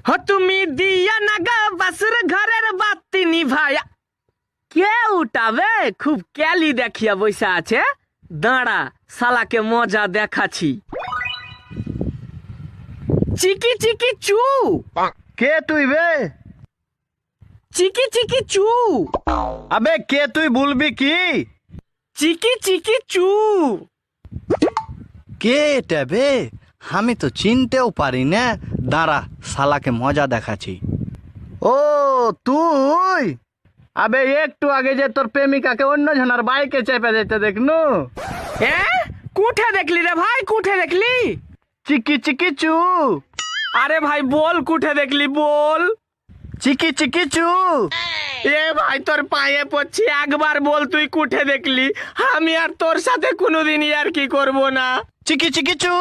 हो তুমি দিয়া না গা বাসুর ঘরের বাতি নিভায়া। কে উঠাবে? খুব ক্যালি দেখিয়া বসে আছে। দাঁড়া, শালাকে মজা দেখাচ্ছি। চিকি চিকি চু। কে তুই বে? চিকি চিকি চু। আবে কে তুই বলবি কি? চিকি চিকি চু। কে এটা বে? আমি তো চিনতেও পারি না। দাঁড়া, শালাকে মজা দেখাচ্ছি। ও তুই? আবে একটু আগে যে তোর প্রেমিকাকে অন্য জনের বাইকে চেপে যেতে দেখনু। এ কুঠে দেখলি রে ভাই, কুঠে দেখলি? চিকি চিকি চু। আরে ভাই বল, কুঠে দেখলি বল। চিকি চিকি চু। এ ভাই তোর পায়ে পড়ছি, একবার বল তুই কুঠে দেখলি। আমি আর তোর সাথে কোনোদিনই আর কি করব না। চিকি চিকি চু।